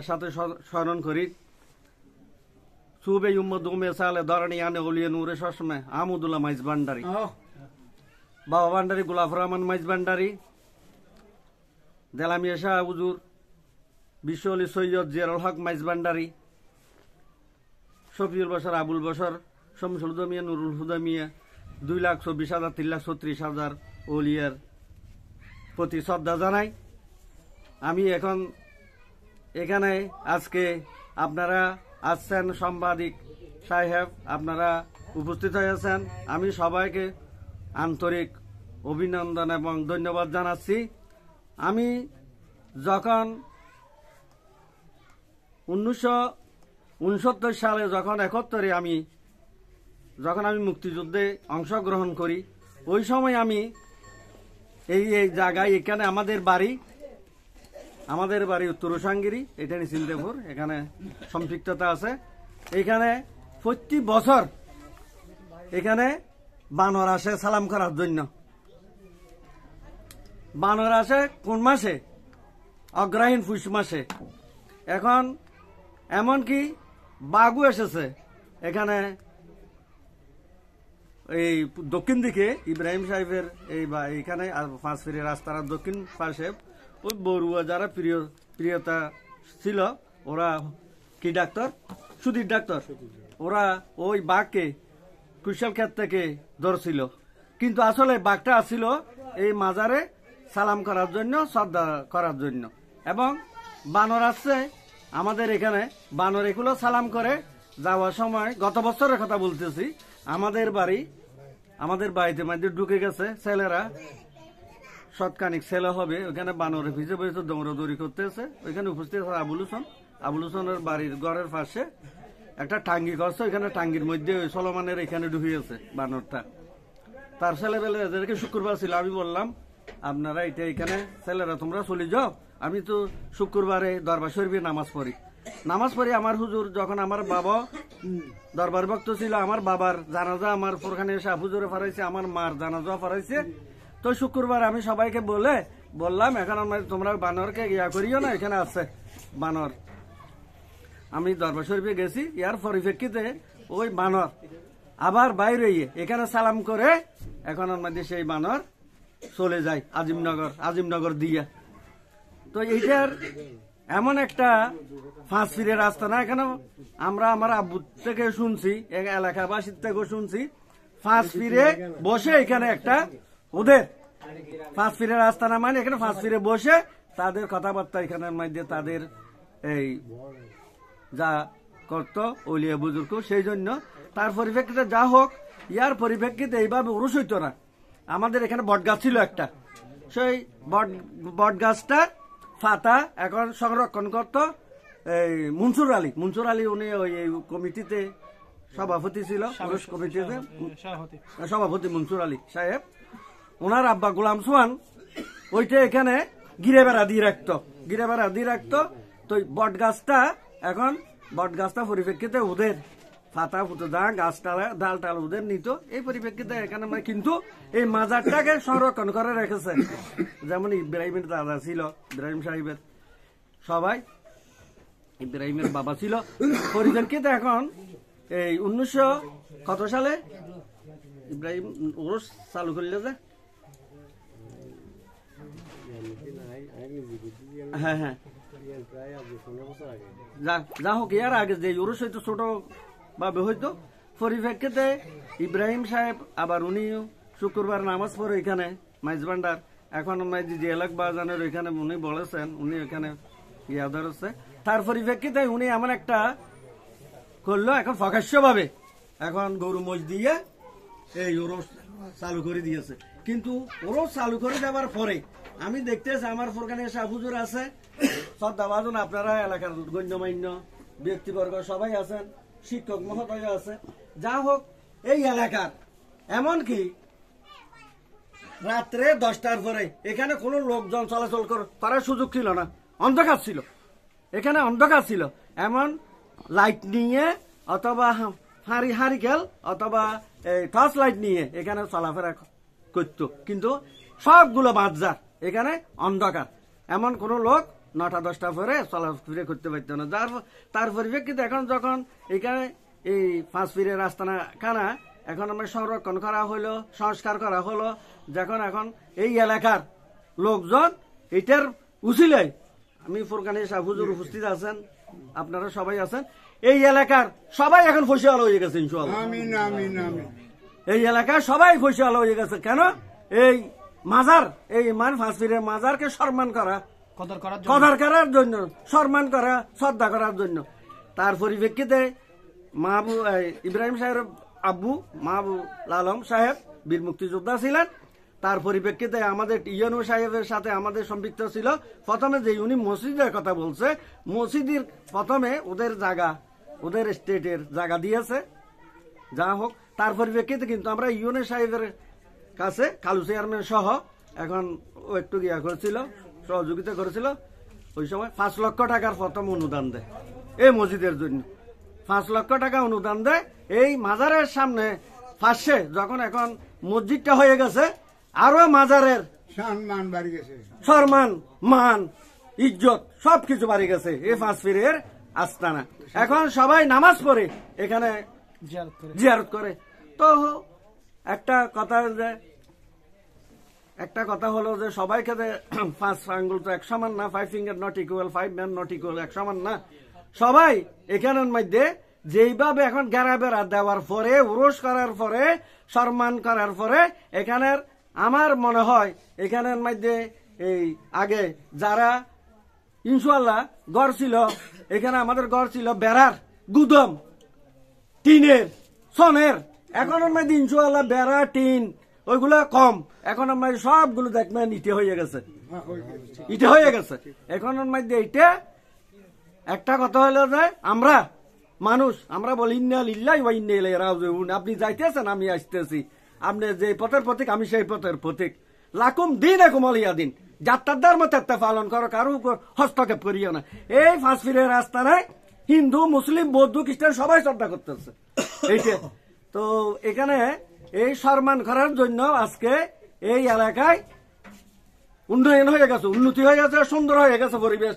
সাথে স্মরণ করি সুবে উম্মদ উমে সালে ধরণী আনে ওলিয়ে নূরে সসমে আহমদুল্লাহ মাইজ ভান্ডারী, বাবা ভান্ডারী গোলাফর রহমান মাইজ ভান্ডারী, দেলামিয়া শাহ হুজুর, বিশ্ব আলী সৈয়দ জিয়ারুল হক মাইজ ভান্ডারী, শফিউল বশর আবুল বশর, শমসুল হুদা মিয়া, নুরুল হুদা মিয়া, 2,24,000 3,36,000 ওলিয়ার প্রতি শ্রদ্ধা জানাই। আমি এখন এখানে আজকে আপনারা আসছেন, সাংবাদিক সাহেব আপনারা উপস্থিত হয়েছেন, আমি সবাইকে আন্তরিক অভিনন্দন এবং ধন্যবাদ জানাচ্ছি। আমি যখন 1969 সালে যখন 71-এ যখন আমি মুক্তিযুদ্ধে অংশগ্রহণ করি, ওই সময় আমি এই জায়গায় এখানে আমাদের বাড়ি উত্তর সাঙ্গিরি, এটা নিশ্চিন্তপুর, এখানে সম্পৃক্ততা আছে। এখানে প্রতি বছর এখানে বানর আসে সালাম করার জন্য। বানর আসে কোন মাসে? অগ্রহায়ণ পুষ মাসে। এখন এমনকি বাঘও এসেছে এখানে। এই দক্ষিণ দিকে ইব্রাহিম সাহেবের এইখানে পাঁচফিরি রাস্তার দক্ষিণ পাশে ওই বড়ুয়া যারা প্রিয়তা ছিল, ওরা কি ডাক্তার, সুধীর ডাক্তার, ওরা ওই বাঘকে কুশাল ক্ষেত থেকে ধরছিল। কিন্তু আসলে বাঘটা আসছিল এই মাজারে সালাম করার জন্য, শ্রদ্ধা করার জন্য। এবং বানর আসছে আমাদের এখানে, বানর এগুলো সালাম করে যাওয়ার সময়, গত বছরের কথা বলতেছি, আমাদের বাড়িতে মধ্যে ঢুকে গেছে ছেলেরা, শতখানিক ছেলে হবে, ওখানে বানরে ভিজে বসে দৌড়াদৌড়ি করতেছে। ওইখানে উপস্থিত আছে আবুল হোসেনের বাড়ির ঘরের পাশে একটা টাঙ্গি করছে, ওইখানে টাঙ্গির মধ্যে সলমানের এখানে ঢুকিয়েছে বানরটা। তার ছেলেবেলে এদেরকে শুক্রবার ছিল, আমি বললাম আপনারা এখানে ছেলেরা তোমরা চলে যাও, আমি তো শুক্রবারে দরবার শরীফে নামাজ পড়ি। আমার হুজুর যখন আমার বাবা দরবার ভক্ত ছিল, আমার বাবার জানাজা আমার ফোরখানে শাহ হুজুরে ফারাইছে, আমার মার জানাজা ফারাইছে। তো শুক্রবার আমি সবাইকে বললাম এখন তোমরা বানরকে ইয়া করিও না, এখানে আছে বানর। আমি দরবার শরীফে গেছি, ইয়ার পরিপ্রেক্ষিতে ওই বানর আবার বাইরে এখানে সালাম করে এখন আমাদের সেই বানর চলে যায় আজিমনগর দিয়া। তো এইটার এমন একটা পাঁচফিরে রাস্তা না, এখানে আমরা আমার আব্বু থেকে শুনছি, এলাকাবাসীর থেকেও শুনছি, পাঁচফিরে বসে এখানে একটা ওদের পাঁচফিরে রাস্তা না, মানে এখানে পাঁচফিরে বসে তাদের কথাবার্তা এখানের মধ্যে তাদের এই যা করতো ওলিয়া বুজুর্গ, সেই জন্য তার পরিপ্রেক্ষিতে যা হোক, ইয়ার পরিপ্রেক্ষিতে এইভাবে উরুস হইতো না। আমাদের এখানে বটগাছ ছিল একটা, সেই বটগাছটার পাতা এখন সংরক্ষণ করত এই মনসুর আলী, উনি ওই কমিটিতে সভাপতি ছিল, পুরুষ কমিটিতে সভাপতি মনসুর আলী সাহেব। ওনার আব্বা গোলাম সোহান ওইটা এখানে গিরে বেড়া দিয়ে রাখতো। তো বটগাছটা এখন পরিপ্রেক্ষিতে ওদের পাতা ফুটো গাছটালা ডাল টাল ওদের নিত, এই পরিপ্রেক্ষিতে এখানে কিন্তু এই মাজারটাকে সংরক্ষণ করে রেখেছে। যেমন ইব্রাহিমের দাদা ছিল, ইব্রাহিম সাহেবের সবাই, ইব্রাহিমের বাবা ছিল। পরিপ্রেক্ষিতে এখন এই 1900 কত সালে ইব্রাহিম ওরস চালু করলে যে, হ্যাঁ যা হোক, এর আগে যে ওরস হয়তো ছোট ভাবে হইতো। পরিপ্রেক্ষিতে ইব্রাহিম সাহেব আবার উনি শুক্রবার নামাজ পড়ে এখানে মাইজ ভান্ডার, এখন যে এলাক বাজানের ওইখানে উনি বলেছেন, উনি এখানে ইয়া ধরেছে। তার পরিপ্রেক্ষিতে উনি এমন একটা করলো, এখন প্রকাশ্য ভাবে এখন গরু মোষ দিয়ে এই ওরস চালু করে দিয়েছে। কিন্তু ওরস চালু করে দেওয়ার পরে আমি দেখতেছি আমার ফোরখানে শাহ হুজুর আছে, শ্রদ্ধাভাজন আপনারা এলাকার গণ্যমান্য ব্যক্তিবর্গ সবাই আছেন, শিক্ষক মহোদয় আছে। যা হোক, এই এলাকার এমনকি রাত্রে 10টার পরে এখানে কোনো লোকজন চলাচল করার সুযোগ ছিল না, অন্ধকার ছিল, এখানে অন্ধকার ছিল। এমন লাইট নিয়ে অথবা হারিকেল অথবা টর্চ লাইট নিয়ে এখানে চলাফেরা করতো, কিন্তু সবগুলো বাজার এখানে অন্ধকার, এমন কোন লোক 9টা 10টা পরে চলাফেরা করতে পারতো না। তার পরিপ্রেক্ষিতে এখন যখন এখানে এই 5 পীরের আস্তানা খানা এখন আমরা সংরক্ষণ করা হলো, সংস্কার করা হলো, যখন এখন এই এলাকার লোকজন এটার উছিলাই, আমি ফুরকানি সাহেব হুজুর উপস্থিত আছেন, আপনারা সবাই আছেন, এই এলাকার সবাই এখন ফসিয়াল হয়ে গেছে ইনশাআল্লাহ। আমিন আমিন আমিন। এই এলাকার সবাই ফসিয়াল হয়ে গেছে। কেন? এই মাজার, এই ইমান 5 পীরের মাজারকে সম্মান করা, কদর করার জন্য, সম্মান করা, শ্রদ্ধা করার জন্য। তার পরিপ্রেক্ষিতে ইব্রাহিম সাহেবের আব্বু মাহবুব আলম সাহেব বীর মুক্তিযোদ্ধা ছিলেন। তার পরিপ্রেক্ষিতে আমাদের ইয়নু সাহেবের সাথে আমাদের সম্পৃক্ত ছিল। প্রথমে যে উনি মসজিদের কথা বলছে, মসজিদের প্রথমে ওদের জায়গা, ওদের স্টেটের জায়গা দিয়েছে, যা হোক। তার পরিপ্রেক্ষিতে কিন্তু আমরা ইয়নু সাহেবের কাছে কালু চেয়ারম্যান সহ এখন ও একটু গিয়া করেছিল, সহযোগিতা করেছিল। ওই সময় 5 লক্ষ টাকার প্রথম অনুদান দেয় এই মসজিদের জন্য। 5 লক্ষ টাকা অনুদান দেয়। এই মাজারের সামনে পাশে যখন এখন মসজিদটা হয়ে গেছে, আরো মাজারের সম্মান বাড়ি গেছে, সম্মান, মান, ইজ্জত সবকিছু বাড়ি গেছে এই 5 পীরের আস্তানা। এখন সবাই নামাজ পড়ে এখানে জিয়ারত করে। তো একটা কথা হলো যে সবাইকে 5 আঙ্গুল তো এক সমান না, 5 finger not equal, 5 man not equal, এক সমান না। সবাই এখানের মধ্যে যেইভাবে এখন গেরা বেড়া দেওয়ার পরে, উরস করার পরে, সম্মান করার পরে, এখানের আমার মনে হয় এখানের মধ্যে এই আগে যারা ইনশাআল্লাহ ঘর ছিল, এখানে আমাদের ঘর ছিল বেড়ার, গুদম, টিনের, সনের। এখন মধ্যে ইনশাআল্লাহ বেড়া, টিন ওইগুলো কম। এখন আমার সবগুলো দেখবেন ইটে হয়ে গেছে, ইটে হয়ে গেছে। এখন মধ্যে এইটা একটা কথা হলো যে আমরা মানুষ, আমরা বলি ইন্না লিল্লাহি ওয়া ইন্না ইলাইহি রাজিউন। আপনি যাইতেছেন, আমি আসতেছি। আপনি যে পথের প্রতীক, আমি সেই পথের প্রতীক। লাকুম দীনুকুম ওয়ালিয়া দিন। যাত্রার ধর্ম তাত্তা পালন করো, কারো উপর হস্তক্ষেপ করিও না। এই 5 পীরের রাস্তায় হিন্দু, মুসলিম, বৌদ্ধ, খ্রিস্টান সবাই শ্রদ্ধা করতেছে এইটা। তো এখানে এই সম্মান করার জন্য আজকে এই এলাকায় উন্নয়ন হয়ে গেছে, উন্নতি হয়ে গেছে, সুন্দর হয়ে গেছে পরিবেশ,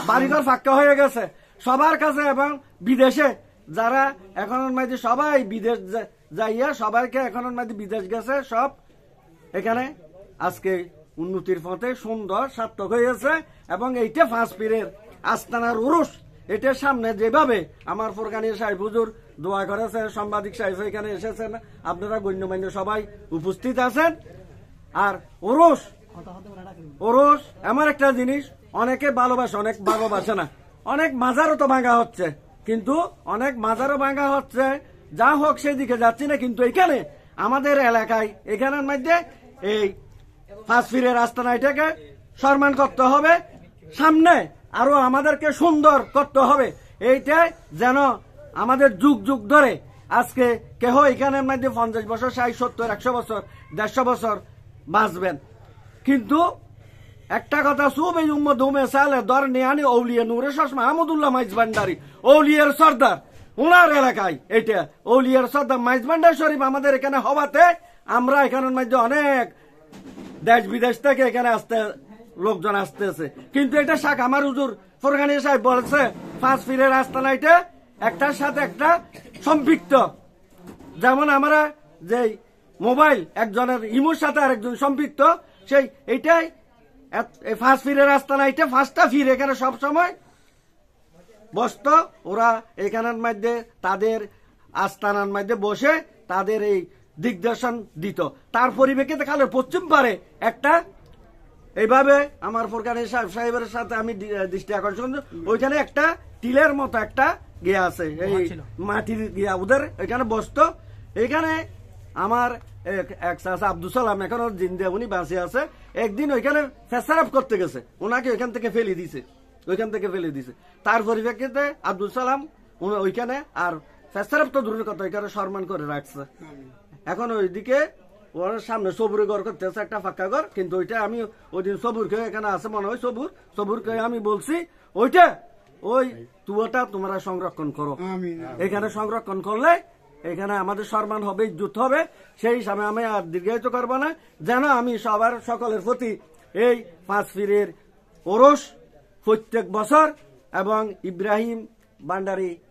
বাড়িঘর ফাঁকা হয়ে গেছে সবার কাছে। এবং বিদেশে যারা এখন মধ্যে সবাই বিদেশ যাইয়া, সবাইকে এখন মধ্যে বিদেশ গেছে সব, এখানে আজকে উন্নতির পথে সুন্দর সার্থক হয়েছে। এবং এইটা 5 পীরের আস্তানার উরুস, এটার সামনে যেভাবে আমার ফুরকানি সাহেব হুজুর দোয়া করেছে, সাংবাদিক সাহেব এখানে এসেছেন, আপনারা গণ্যমান্য সবাই উপস্থিত আছেন। আর উরুস এমন একটা জিনিস, অনেকে ভালোবাসে, অনেক ভালোবাসে না। অনেক মাজারও তো ভাঙা হচ্ছে, কিন্তু অনেক মাজারও ভাঙা হচ্ছে, যা হোক সেদিকে যাচ্ছি না। কিন্তু এখানে আমাদের এলাকায়, এখানের মধ্যে এই 5 পীরের আস্তানা, এটাকে সম্মান করতে হবে, সামনে আরো আমাদেরকে সুন্দর করতে হবে। এইটাই যেন আমাদের যুগ যুগ ধরে আজকে কেহ এখানের মধ্যে 50 বছর, 60, 70, 100 বছর, 150 বছর বাঁচবেন। কিন্তু একটা কথা, সুব এই উম্মত উমে সালে দর নিয়ানি ওলিয়া নূরে শাহ মাহমুদুল্লাহ মাইজ ভান্ডারী, ওলিয়ার সর্দার, ওনার এলাকায় এটা ওলিয়ার সর্দার মাইজ ভান্ডার শরীফ আমাদের এখানে হওয়াতে আমরা এখানের মধ্যে অনেক দেশ বিদেশ থেকে এখানে লোকজন আসতেছে। কিন্তু এটা শাক আমার হুজুর ফুরকানি সাহেব বলছে 5 পীরের আস্তানা এটা একটার সাথে একটা সম্পৃক্ত। যেমন আমরা যে মোবাইল একজনের ইমোর সাথে আরেকজন সম্পৃক্ত, সেই এইটাই 5 পীরের আস্তানা, এটা 5টা পীর এখানে সবসময় বসত। ওরা এখানের মধ্যে তাদের আস্তানার মধ্যে বসে তাদের এই দিগদর্শন দিত। তার পরিপ্রেক্ষিতে খালের পশ্চিম পারে একটা এইভাবে আমার ফুরকানি সাহেবের সাথে আমি দৃষ্টি আকর্ষণ, ওইখানে একটা টিলের মতো একটা গিয়া আছে, এই মাটির গিয়া ওদের এখানে বসতো। এখানে আমার এক চাচা আব্দুল সালাম এখনো জিন্দা, উনি বাঁচে আছে। একদিন ওইখানে ফেসারাপ করতে গেছে, ওনাকে ওইখান থেকে ফেলে দিছে। তার পরিপ্রেক্ষিতে আব্দুল সালাম ওইখানে আর ফেসারাপ তো দূরের কথা, ওইখানে সম্মান করে রাখছে। এখন ওইদিকে ওর সামনে সবুরে ঘর করতেছে, একটা ফাঁকা ঘর। কিন্তু ওইটা আমি ওই দিন সবুরকে এখানে আছে মনে হয়, সবুরকে আমি বলছি ওইটা ওই তুয়াটা তোমরা সংরক্ষণ করো। এখানে সংরক্ষণ করলে এখানে আমাদের সম্মান হবে, ইজ্জত হবে। সেই হিসাবে আমি আর দীর্ঘায়িত করবো না, যেন আমি সকলের প্রতি এই 5 পীরের ওরস প্রত্যেক বছর এবং ইব্রাহিম ভান্ডারী